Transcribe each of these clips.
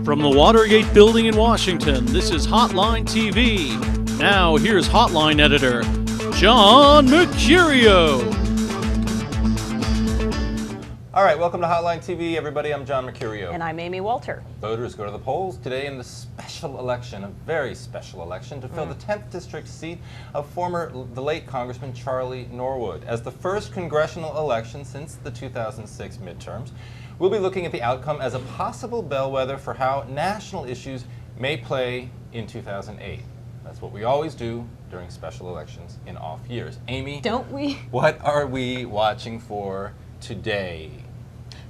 From the Watergate Building in Washington, this is Hotline TV. Now, here's Hotline editor, John Mercurio. All right, welcome to Hotline TV, everybody. I'm John Mercurio. And I'm Amy Walter. Voters go to the polls today in the special election, a very special election, to fill the 10th district seat of the late Congressman Charlie Norwood. As the first congressional election since the 2006 midterms, we'll be looking at the outcome as a possible bellwether for how national issues may play in 2008. That's what we always do during special elections in off years. Amy, don't we? What are we watching for today?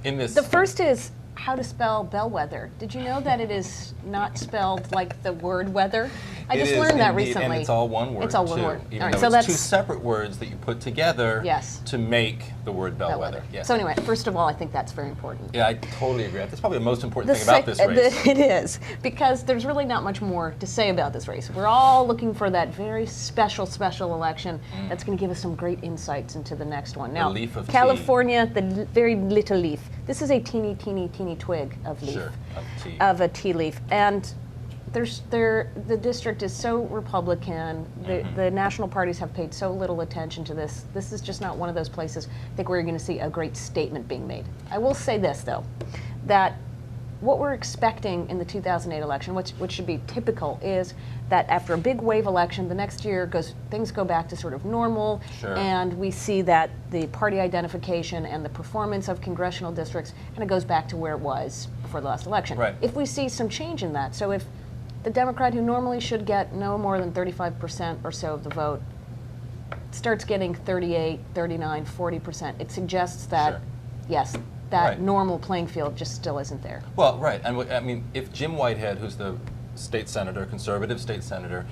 The first is how to spell bellwether. Did you know that it is not spelled like the word weather? I just learned that recently. And it's all one word. It's all one too, word. Even all right, though so it's that's two separate words that you put together to make the word bellwether. Yes. So anyway, first of all, I think that's very important. Yeah, I totally agree. That's probably the most important thing about this race. It is, because there's really not much more to say about this race. We're all looking for that very special election that's going to give us some great insights into the next one. Now, the leaf of California, the very little leaf. This is a teeny twig of leaf, of a tea leaf, and the district is so Republican. The national parties have paid so little attention to this. This is just not one of those places I think we're going to see a great statement being made. I will say this, though, that what we're expecting in the 2008 election, which should be typical, is that after a big wave election, the next year things go back to sort of normal, and we see that the party identification and the performance of congressional districts kind of goes back to where it was before the last election. Right. If we see some change in that, so if the Democrat who normally should get no more than 35% or so of the vote starts getting 38, 39, 40%, it suggests that, yes, that normal playing field just still isn't there. Well, right, and I mean, if Jim Whitehead, who's the state senator, conservative state senator,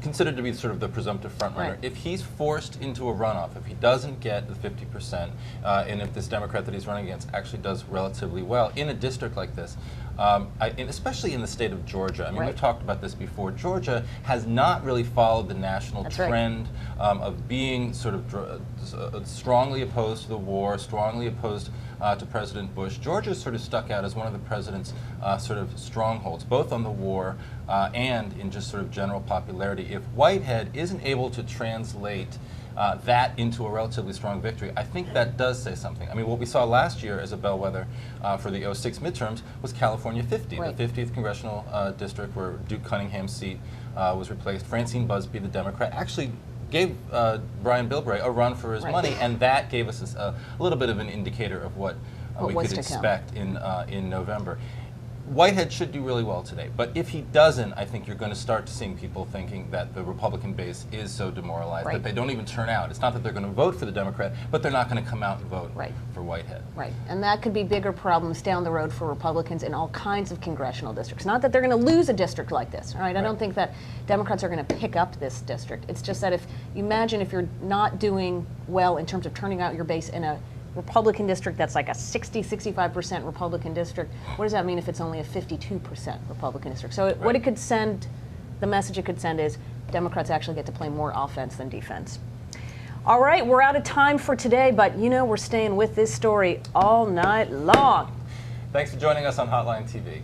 considered to be sort of the presumptive frontrunner, if he's forced into a runoff, if he doesn't get the 50%, and if this Democrat that he's running against actually does relatively well in a district like this, and especially in the state of Georgia. I mean, we've talked about this before. Georgia has not really followed the national trend of being sort of strongly opposed to the war, strongly opposed to President Bush. Georgia sort of stuck out as one of the president's sort of strongholds, both on the war and in just sort of general popularity. If Whitehead isn't able to translate that into a relatively strong victory, I think that does say something. I mean, what we saw last year as a bellwether for the 06 midterms was California 50, the 50th congressional district where Duke Cunningham's seat was replaced. Francine Busby, the Democrat, actually gave Brian Bilbray a run for his money, and that gave us a little bit of an indicator of what we could expect in November. Whitehead should do really well today, but if he doesn't, I think you're going to start seeing people thinking that the Republican base is so demoralized that they don't even turn out. It's not that they're going to vote for the Democrat, but they're not going to come out and vote for Whitehead. Right, and that could be bigger problems down the road for Republicans in all kinds of congressional districts. Not that they're going to lose a district like this, right? I don't think that Democrats are going to pick up this district. It's just that if you're not doing well in terms of turning out your base in a Republican district that's like a 65% Republican district, what does that mean if it's only a 52% Republican district? So what it could send, the message it could send is Democrats actually get to play more offense than defense. All right, we're out of time for today, but you know we're staying with this story all night long. Thanks for joining us on Hotline TV.